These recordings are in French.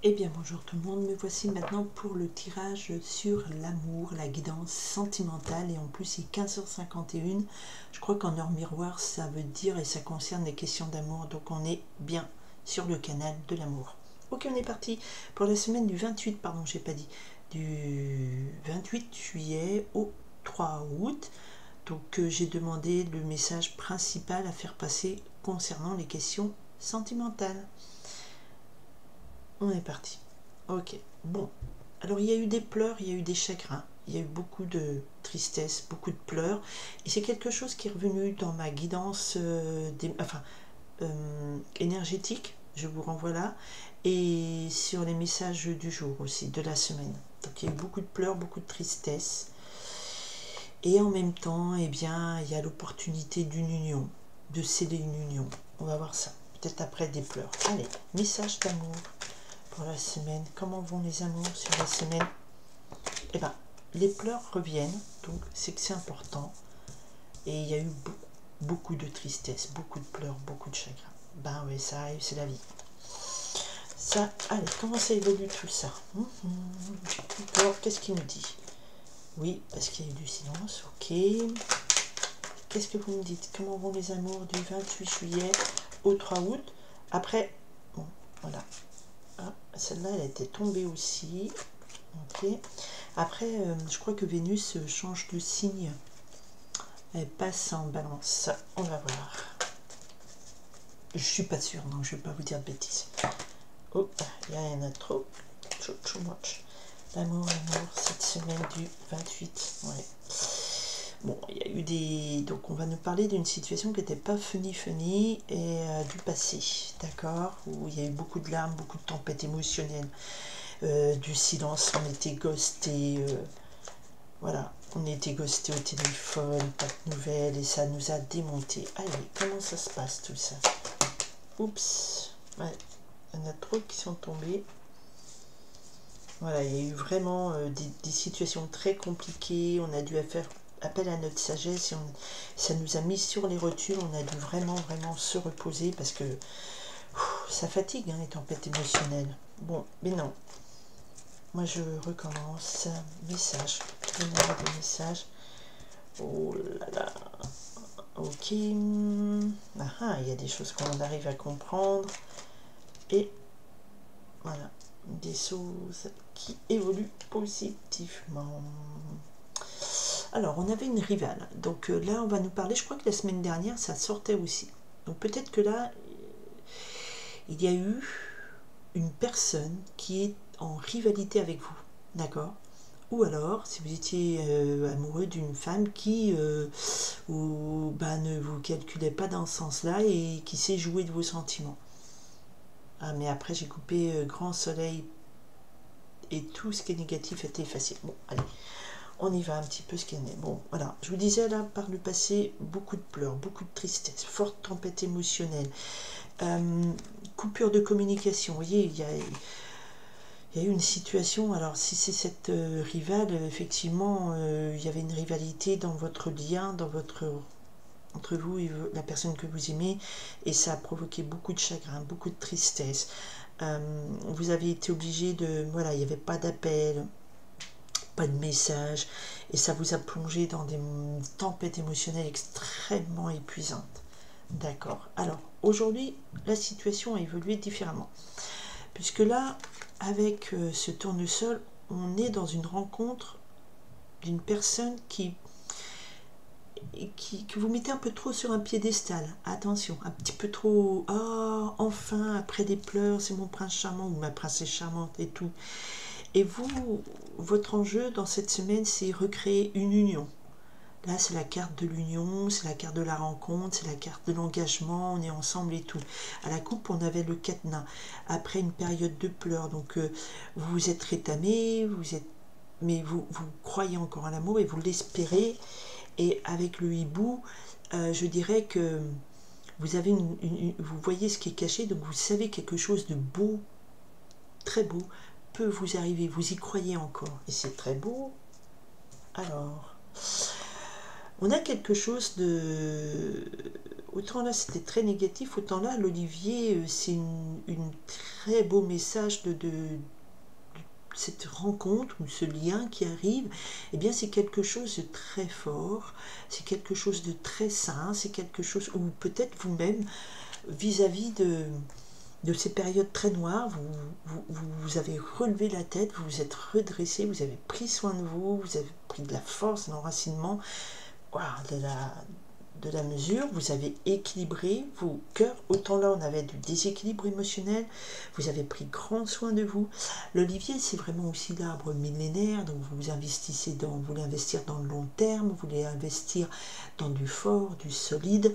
Eh bien bonjour tout le monde, me voici maintenant pour le tirage sur l'amour, la guidance sentimentale, et en plus il est 15h51, je crois qu'en heure miroir ça veut dire et ça concerne les questions d'amour, donc on est bien sur le canal de l'amour. Ok, on est parti pour la semaine du 28, pardon j'ai pas dit, du 28 juillet au 3 août, donc j'ai demandé le message principal à faire passer concernant les questions sentimentales. On est parti. Ok, bon. Alors il y a eu des pleurs, il y a eu des chagrins, il y a eu beaucoup de tristesse, beaucoup de pleurs. Et c'est quelque chose qui est revenu dans ma guidance énergétique. Je vous renvoie là. Et sur les messages du jour aussi, de la semaine. Donc il y a eu beaucoup de pleurs, beaucoup de tristesse. Et en même temps, eh bien, il y a l'opportunité d'une union, de sceller une union. On va voir ça. Peut-être après des pleurs. Allez, message d'amour pour la semaine. Comment vont les amours sur la semaine? Eh bien, les pleurs reviennent, donc c'est que c'est important. Et il y a eu beaucoup de tristesse, beaucoup de pleurs, beaucoup de chagrin. Ben oui, ça arrive, c'est la vie. Ça, allez, comment ça évolue tout ça? Alors, qu'est-ce qu'il nous dit? Oui, parce qu'il y a eu du silence, ok. Qu'est-ce que vous me dites? Comment vont les amours du 28 juillet au 3 août? Après, bon, voilà. Ah, celle-là, elle était tombée aussi. Ok. Après, je crois que Vénus change de signe. Elle passe en balance. On va voir. Je suis pas sûre, donc je vais pas vous dire de bêtises. Oh, il y en a trop. Too much. L'amour, cette semaine du 28. Ouais. Bon, il y a eu des... Donc, on va nous parler d'une situation qui n'était pas funny et du passé, d'accord? Où il y a eu beaucoup de larmes, beaucoup de tempêtes émotionnelles, du silence, on était ghosté, voilà, on était ghosté au téléphone, pas de nouvelles, et ça nous a démonté. Allez, comment ça se passe tout ça? Oups, ouais, il y en a trop qui sont tombés. Voilà, il y a eu vraiment des situations très compliquées, on a dû faire appel à notre sagesse, et ça nous a mis sur les rotules, on a dû vraiment se reposer, parce que ça fatigue, hein, les tempêtes émotionnelles. Bon, mais non. Moi, je recommence. Message. Donnez-moi des messages. Oh là là. Ok. Ah, il y a des choses qu'on arrive à comprendre. Et voilà. Des choses qui évoluent positivement. Alors, on avait une rivale. Donc là, on va nous parler. Je crois que la semaine dernière, ça sortait aussi. Donc peut-être que là, il y a eu une personne qui est en rivalité avec vous. D'accord? Ou alors, si vous étiez amoureux d'une femme qui ne vous calculait pas dans ce sens-là et qui sait jouer de vos sentiments. Ah, mais après, j'ai coupé grand soleil et tout ce qui est négatif était effacé. Bon, allez, on y va un petit peu ce qu'il y en est. Bon, voilà, je vous disais là, par le passé, beaucoup de pleurs, beaucoup de tristesse, forte tempête émotionnelle, coupure de communication. Vous voyez, il y a eu une situation, alors si c'est cette rivale, effectivement, il y avait une rivalité dans votre lien, entre vous et la personne que vous aimez, et ça a provoqué beaucoup de chagrin, beaucoup de tristesse. Vous avez été obligé de... Voilà, il n'y avait pas d'appel, pas de message, et ça vous a plongé dans des tempêtes émotionnelles extrêmement épuisantes. D'accord. Alors, aujourd'hui, la situation a évolué différemment. Puisque là, avec ce tournesol, on est dans une rencontre d'une personne que vous mettez un peu trop sur un piédestal. Attention, un petit peu trop. Ah, enfin, après des pleurs, c'est mon prince charmant ou ma princesse charmante et tout. Et vous, votre enjeu dans cette semaine, c'est recréer une union. Là, c'est la carte de l'union, c'est la carte de la rencontre, c'est la carte de l'engagement, on est ensemble et tout. À la coupe, on avait le cadenas. Après une période de pleurs, donc vous vous êtes rétamé, mais vous croyez encore à l'amour et vous l'espérez. Et avec le hibou, je dirais que vous avez vous voyez ce qui est caché, donc vous savez quelque chose de beau, très beau, peut vous arriver. Vous y croyez encore, et c'est très beau. Alors... On a quelque chose de... autant là c'était très négatif, autant là l'Olivier, c'est une très beau message de cette rencontre ou ce lien qui arrive. Eh bien c'est quelque chose de très fort, c'est quelque chose de très sain, c'est quelque chose où peut-être vous-même, vis-à-vis de ces périodes très noires, vous avez relevé la tête, vous vous êtes redressé, vous avez pris soin de vous, vous avez pris de la force, de l'enracinement, voilà, de la mesure, vous avez équilibré vos cœurs. Autant là on avait du déséquilibre émotionnel, vous avez pris grand soin de vous. L'Olivier c'est vraiment aussi l'arbre millénaire, donc vous investissez vous voulez investir dans le long terme, vous voulez investir dans du fort, du solide.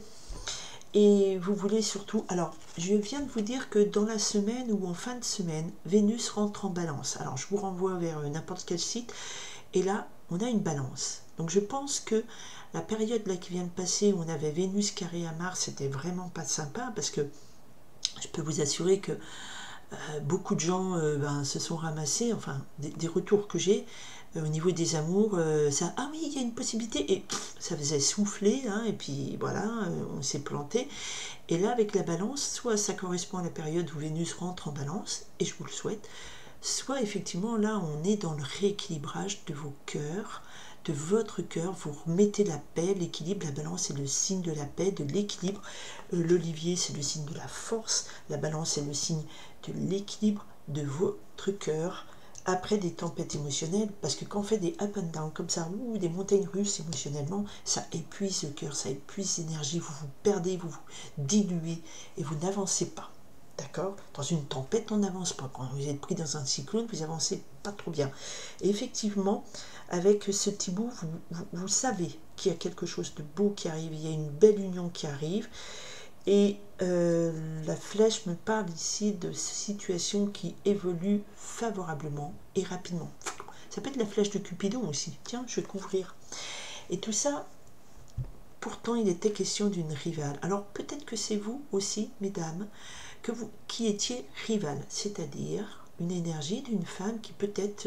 Et vous voulez surtout, alors je viens de vous dire que dans la semaine ou en fin de semaine, Vénus rentre en balance. Alors je vous renvoie vers n'importe quel site, et là on a une balance. Donc je pense que la période là qui vient de passer où on avait Vénus carré à Mars, c'était vraiment pas sympa, parce que je peux vous assurer que beaucoup de gens se sont ramassés, enfin des retours que j'ai, au niveau des amours, ça, ah oui, il y a une possibilité, et ça faisait souffler, hein, et puis voilà, on s'est planté. Et là, avec la balance, soit ça correspond à la période où Vénus rentre en balance, et je vous le souhaite, soit effectivement, là, on est dans le rééquilibrage de vos cœurs, de votre cœur, vous remettez la paix, l'équilibre. La balance c'est le signe de la paix, de l'équilibre. L'Olivier c'est le signe de la force, la balance c'est le signe de l'équilibre de votre cœur, après des tempêtes émotionnelles, parce que quand on fait des up and down comme ça, ou des montagnes russes émotionnellement, ça épuise le cœur, ça épuise l'énergie, vous vous perdez, vous vous diluez, et vous n'avancez pas. D'accord? Dans une tempête, on n'avance pas. Quand vous êtes pris dans un cyclone, vous avancez pas trop bien. Et effectivement, avec ce petit bout, vous savez qu'il y a quelque chose de beau qui arrive, il y a une belle union qui arrive. Et la flèche me parle ici de situations qui évoluent favorablement et rapidement. Ça peut être la flèche de Cupidon aussi. Tiens, je vais couvrir. Et tout ça, pourtant, il était question d'une rivale. Alors peut-être que c'est vous aussi, mesdames, qui étiez rivale, c'est-à-dire une énergie d'une femme qui peut-être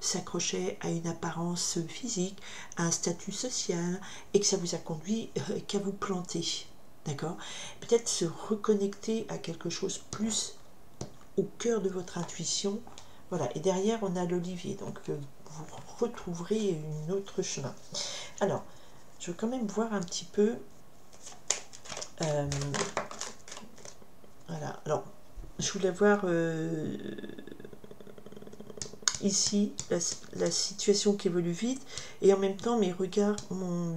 s'accrochait à une apparence physique, à un statut social, et que ça vous a conduit qu'à vous planter. D'accord? Peut-être se reconnecter à quelque chose plus au cœur de votre intuition. Voilà, et derrière on a l'Olivier, donc vous retrouverez un autre chemin. Alors, je vais quand même voir un petit peu. Voilà, alors je voulais voir ici la situation qui évolue vite, et en même temps mes regards, mon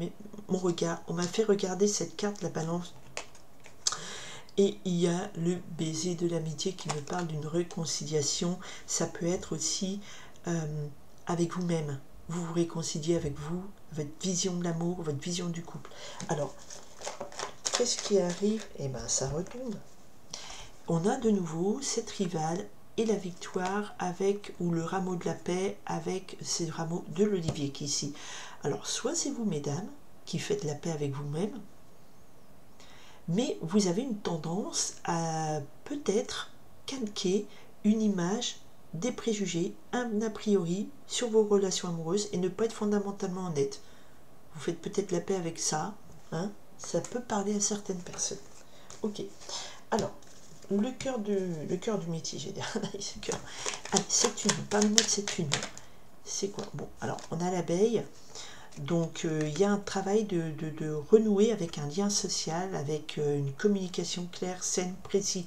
regard, on m'a fait regarder cette carte, la balance, et il y a le baiser de l'amitié qui me parle d'une réconciliation. Ça peut être aussi avec vous-même, vous vous réconciliez avec vous, votre vision de l'amour, votre vision du couple. Alors, qu'est-ce qui arrive? Eh bien, ça retombe. On a de nouveau cette rivale et la victoire avec, ou le rameau de la paix avec ce rameau de l'Olivier qui est ici. Alors, soit c'est vous, mesdames, qui faites la paix avec vous-même, mais vous avez une tendance à peut-être calquer une image, des préjugés, un a priori sur vos relations amoureuses et ne pas être fondamentalement honnête. Vous faites peut-être la paix avec ça, hein? Ça peut parler à certaines personnes. Ok, alors, le cœur du métier, j'ai dit. Allez, cette union, parlez-moi de cette union. C'est quoi? Bon, alors, on a l'abeille. Donc, il y a un travail de renouer avec un lien social, avec une communication claire, saine, précise.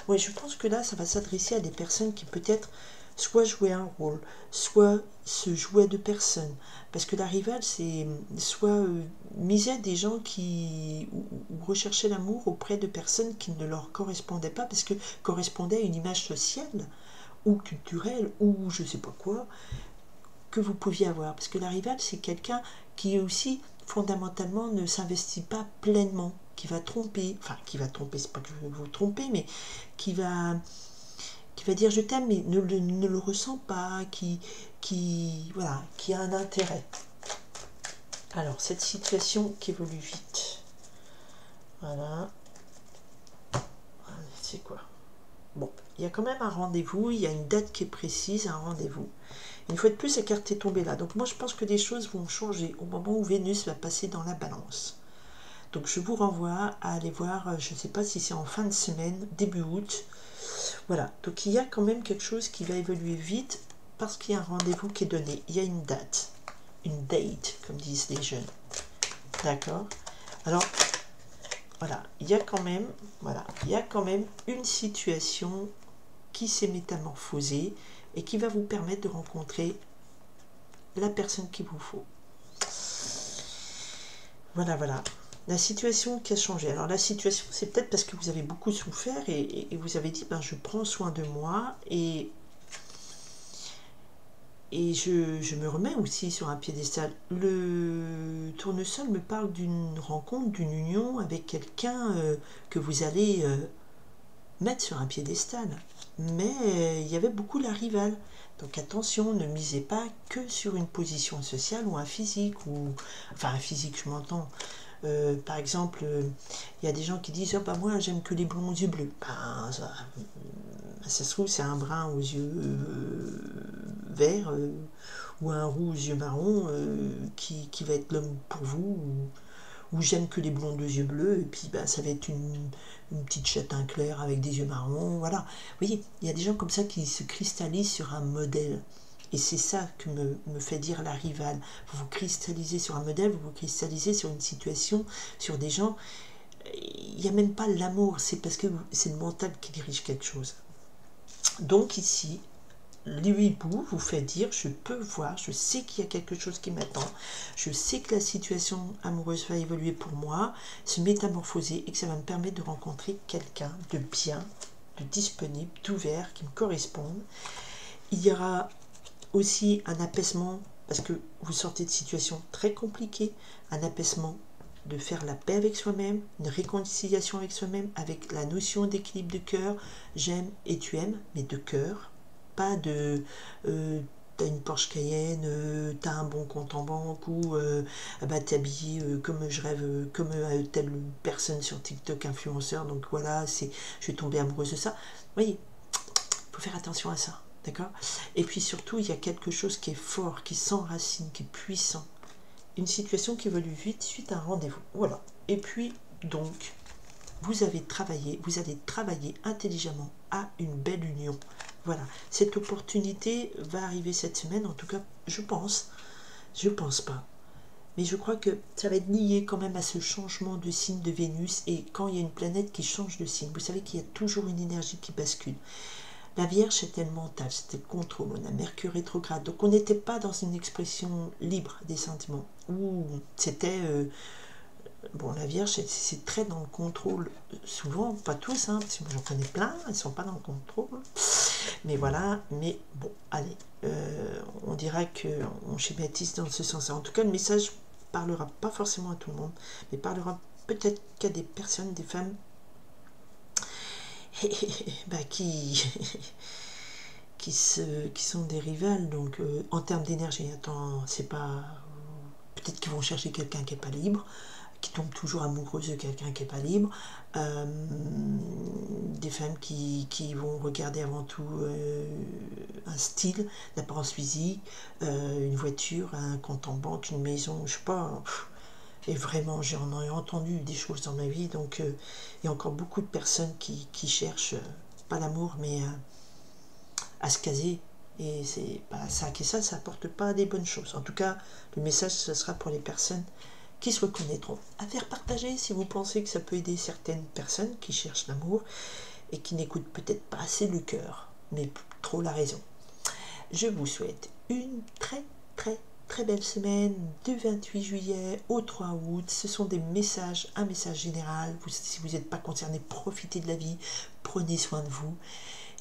Oui, je pense que là, ça va s'adresser à des personnes qui peut-être soit jouaient un rôle, soit se jouaient de personnes. Parce que la rivale, c'est soit miser des gens qui ou recherchaient l'amour auprès de personnes qui ne leur correspondaient pas, parce que correspondaient à une image sociale ou culturelle ou je sais pas quoi, que vous pouviez avoir. Parce que la rivale, c'est quelqu'un qui aussi, fondamentalement, ne s'investit pas pleinement, qui va tromper, enfin, qui va tromper, c'est pas que je veux vous tromper, mais qui va dire je t'aime, mais ne le ressent pas, voilà, qui a un intérêt. Alors, cette situation qui évolue vite. Voilà. C'est quoi? Bon, il y a quand même un rendez-vous, il y a une date qui est précise, un rendez-vous. Une fois de plus, la carte est tombée là. Donc moi, je pense que des choses vont changer au moment où Vénus va passer dans la balance. Donc je vous renvoie à aller voir, je ne sais pas si c'est en fin de semaine, début août. Voilà, donc il y a quand même quelque chose qui va évoluer vite parce qu'il y a un rendez-vous qui est donné. Il y a une date, comme disent les jeunes. D'accord? Alors, voilà, il y a quand même, voilà, il y a quand même une situation qui s'est métamorphosée et qui va vous permettre de rencontrer la personne qu'il vous faut. Voilà, voilà. La situation qui a changé. Alors la situation, c'est peut-être parce que vous avez beaucoup souffert et vous avez dit, ben, je prends soin de moi et je me remets aussi sur un piédestal. Le tournesol me parle d'une rencontre, d'une union avec quelqu'un que vous allez mettre sur un piédestal. Mais il y avait beaucoup la rivale. Donc attention, ne misez pas que sur une position sociale ou un physique. Enfin, un physique, je m'entends. Par exemple, il y a des gens qui disent « Oh, bah moi, j'aime que les blonds aux yeux bleus. » Ben, ça se trouve, c'est un brun aux yeux verts ou un roux aux yeux marrons qui va être l'homme pour vous. Ou j'aime que les blondes aux yeux bleus, et puis bah, ça va être une petite châtain clair avec des yeux marrons, voilà. Vous voyez, il y a des gens comme ça qui se cristallisent sur un modèle. Et c'est ça que me fait dire la rivale. Vous vous cristallisez sur un modèle, vous vous cristallisez sur une situation, sur des gens. Il n'y a même pas l'amour, c'est parce que c'est le mental qui dirige quelque chose. Donc ici, l'hibou vous fait dire, je peux voir, je sais qu'il y a quelque chose qui m'attend, je sais que la situation amoureuse va évoluer pour moi, se métamorphoser et que ça va me permettre de rencontrer quelqu'un de bien, de disponible, d'ouvert, qui me corresponde. Il y aura aussi un apaisement, parce que vous sortez de situations très compliquées, un apaisement de faire la paix avec soi-même, une réconciliation avec soi-même, avec la notion d'équilibre de cœur, j'aime et tu aimes, mais de cœur, pas de t'as une Porsche Cayenne, t'as un bon compte en banque ou bah, t'es habillé comme je rêve, comme telle personne sur TikTok influenceur, donc voilà, je suis tombée amoureuse de ça. Vous voyez, il faut faire attention à ça, d'accord? Et puis surtout, il y a quelque chose qui est fort, qui s'enracine, qui est puissant. Une situation qui évolue vite suite à un rendez-vous. Voilà. Et puis, donc, vous allez travailler intelligemment à une belle union. Voilà. Cette opportunité va arriver cette semaine, en tout cas, je pense pas. Mais je crois que ça va être lié quand même à ce changement de signe de Vénus et quand il y a une planète qui change de signe. Vous savez qu'il y a toujours une énergie qui bascule. La Vierge, c'était le mental, c'était le contrôle, on a Mercure rétrograde. Donc on n'était pas dans une expression libre des sentiments. Ou c'était... bon, la Vierge, c'est très dans le contrôle. Souvent, pas tous, hein, parce que j'en connais plein, elles ne sont pas dans le contrôle. Mais voilà, mais bon, allez. On dira qu'on schématise dans ce sens-là. En tout cas, le message parlera pas forcément à tout le monde, mais parlera peut-être qu'à des personnes, des femmes bah, qui sont des rivales, donc en termes d'énergie, attends, c'est pas... Peut-être qu'ils vont chercher quelqu'un qui n'est pas libre, qui tombe toujours amoureuse de quelqu'un qui n'est pas libre, des femmes qui vont regarder avant tout un style, l'apparence physique, une voiture, un compte en banque, une maison, je sais pas... Et vraiment, j'en ai entendu des choses dans ma vie, donc il y a encore beaucoup de personnes qui cherchent, pas l'amour, mais à se caser. Et c'est pas ça qui ça apporte pas des bonnes choses. En tout cas, le message, ce sera pour les personnes qui se reconnaîtront. À faire partager si vous pensez que ça peut aider certaines personnes qui cherchent l'amour et qui n'écoutent peut-être pas assez le cœur, mais trop la raison. Je vous souhaite une très belle semaine du 28 juillet au 3 août. Ce sont des messages, un message général. Si vous n'êtes pas concerné, profitez de la vie, prenez soin de vous.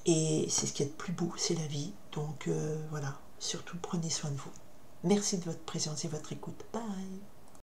Et c'est ce qui est le plus beau, c'est la vie. Donc voilà, surtout prenez soin de vous. Merci de votre présence et votre écoute. Bye.